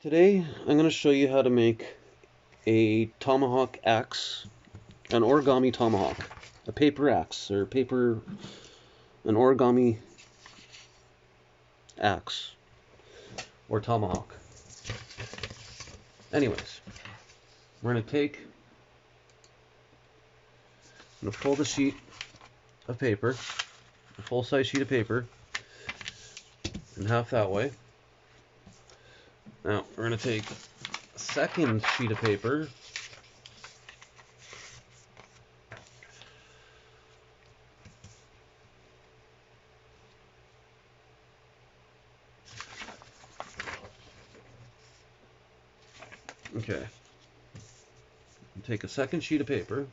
Today, I'm going to show you how to make a Tomahawk axe, an origami tomahawk, a paper axe, or an origami axe, or tomahawk. Anyways, we're going to fold a sheet of paper, a full-size sheet of paper, in half that way. Now, we're going to take a second sheet of paper, okay, take a second sheet of paper,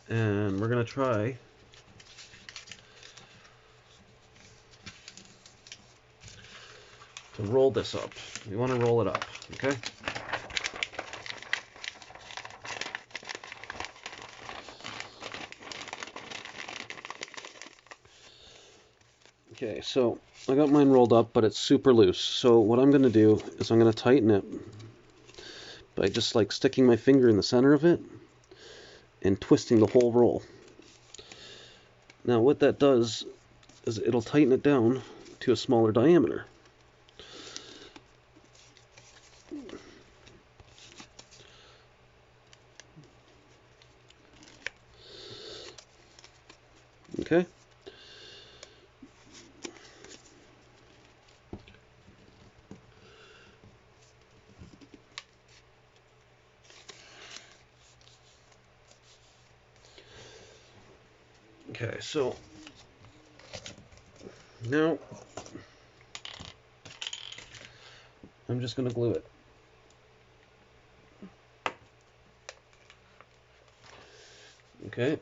and we're going to try to roll this up. You want to roll it up, okay? Okay, so I got mine rolled up, but it's super loose. So what I'm going to do is I'm going to tighten it by just like sticking my finger in the center of it and twisting the whole roll. Now what that does is it'll tighten it down to a smaller diameter. Okay? Okay, so now I'm just going to glue it. Okay?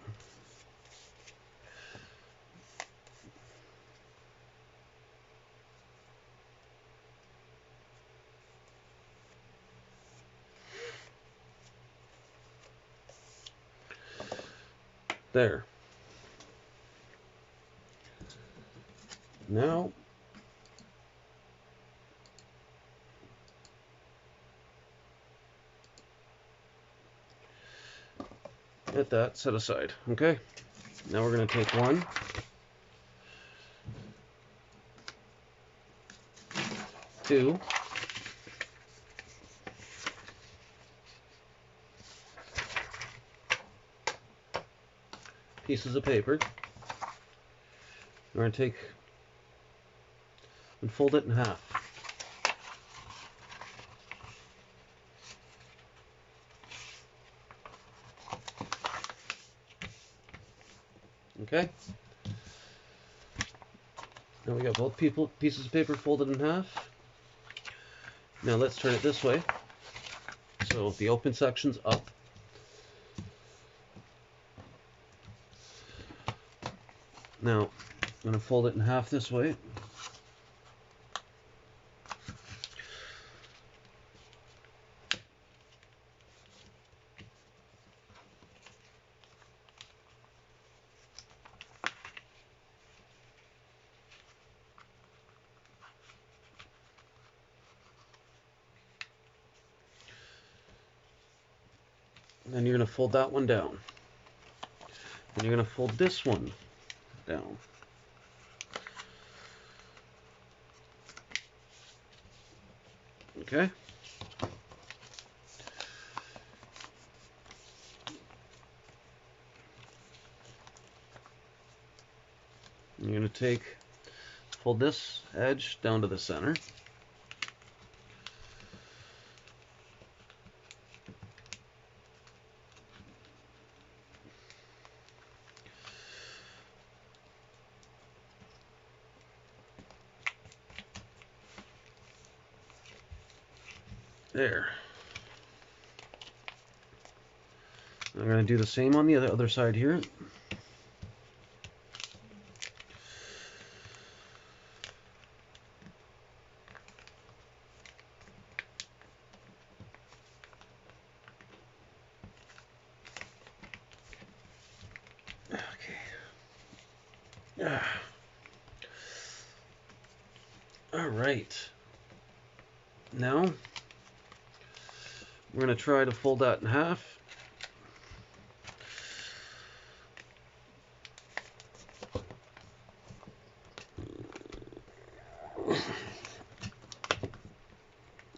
There. Now get that set aside. Okay? Now we're going to take one, two, pieces of paper. We're going to take and fold it in half. Okay? Now we got both pieces of paper folded in half. Now let's turn it this way. So the open section's up. Now I'm going to fold it in half this way. Then you're going to fold that one down. And you're going to fold this one down. Okay? And you're going to fold this edge down to the center. There. I'm going to do the same on the other side here. Okay. All right. Now we're going to try to fold that in half.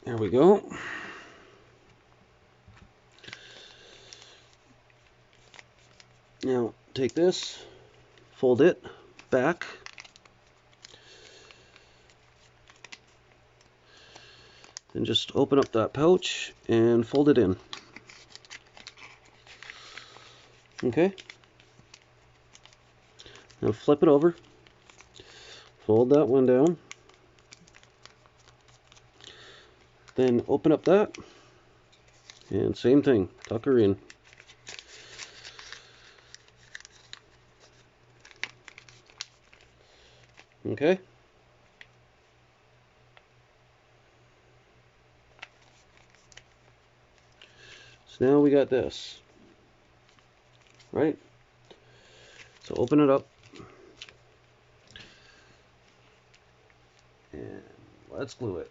There we go. Now take this, fold it back, and just open up that pouch and fold it in. Okay? Now flip it over, fold that one down, then open up that, and same thing, tuck her in. Okay? So now we got this, right? So open it up, and let's glue it.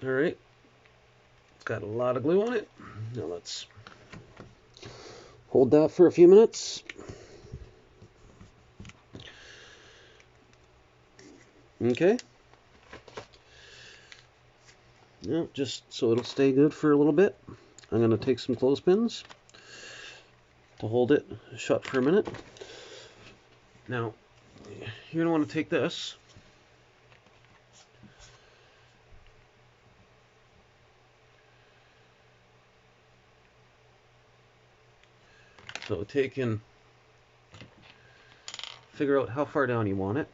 All right, it's got a lot of glue on it. Now let's hold that for a few minutes. Okay. Now, just so it'll stay good for a little bit, I'm going to take some clothespins to hold it shut for a minute. Now, you're going to want to take this, so take and figure out how far down you want it.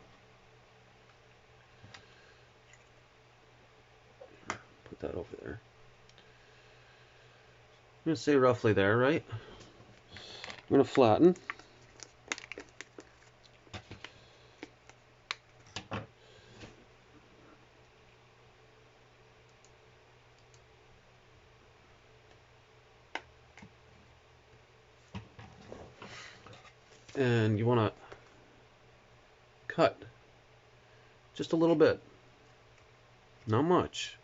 Put that over there. I'm going to say roughly there, right? I'm going to flatten. And you want to cut just a little bit, not much.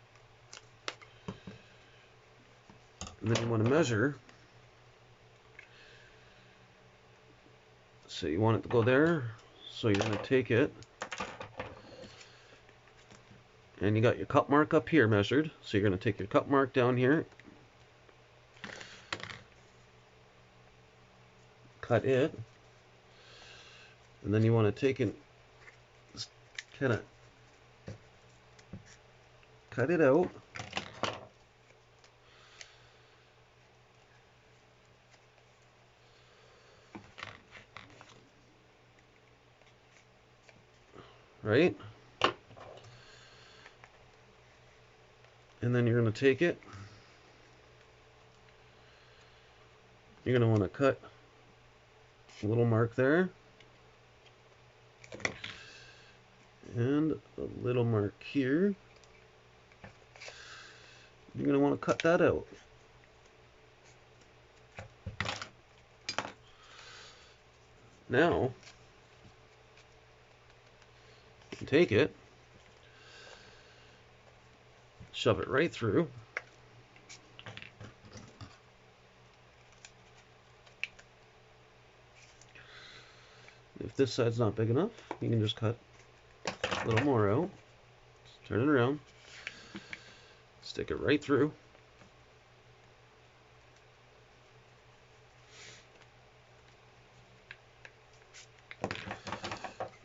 And then you want to measure. So you want it to go there. So you're going to take it, and you got your cut mark up here measured. So you're going to take your cut mark down here, cut it, and then you want to take and just kind of cut it out. Right? And then you're going to take it. You're going to want to cut a little mark there. And a little mark here. You're going to want to cut that out. Now, you can take it, shove it right through. If this side's not big enough, you can just cut a little more out. Just turn it around. Stick it right through.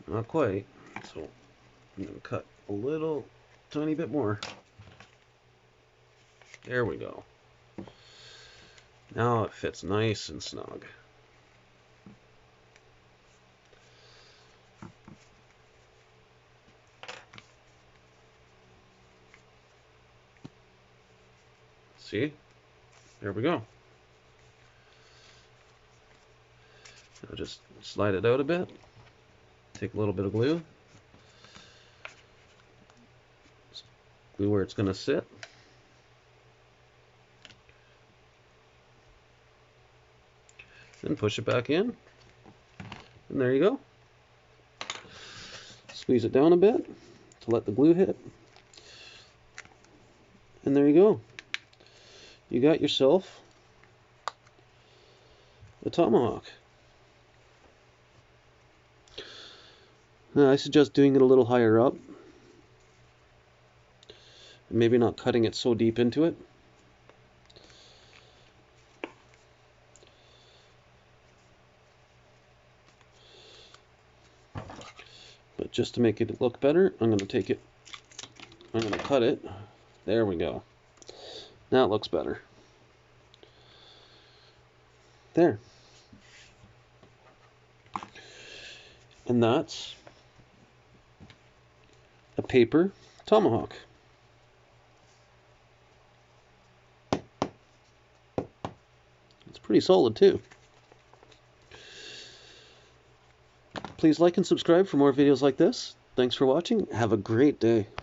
Not quite. So I'm going to cut a little tiny bit more. There we go. Now it fits nice and snug. See? There we go. I'll just slide it out a bit. Take a little bit of glue. Glue where it's going to sit. Then push it back in. And there you go. Squeeze it down a bit to let the glue hit. And there you go. You got yourself a Tomahawk. Now, I suggest doing it a little higher up. Maybe not cutting it so deep into it. But just to make it look better, I'm going to cut it. There we go. Now it looks better. There. And that's a paper Tomahawk. It's pretty solid too. Please like and subscribe for more videos like this. Thanks for watching. Have a great day.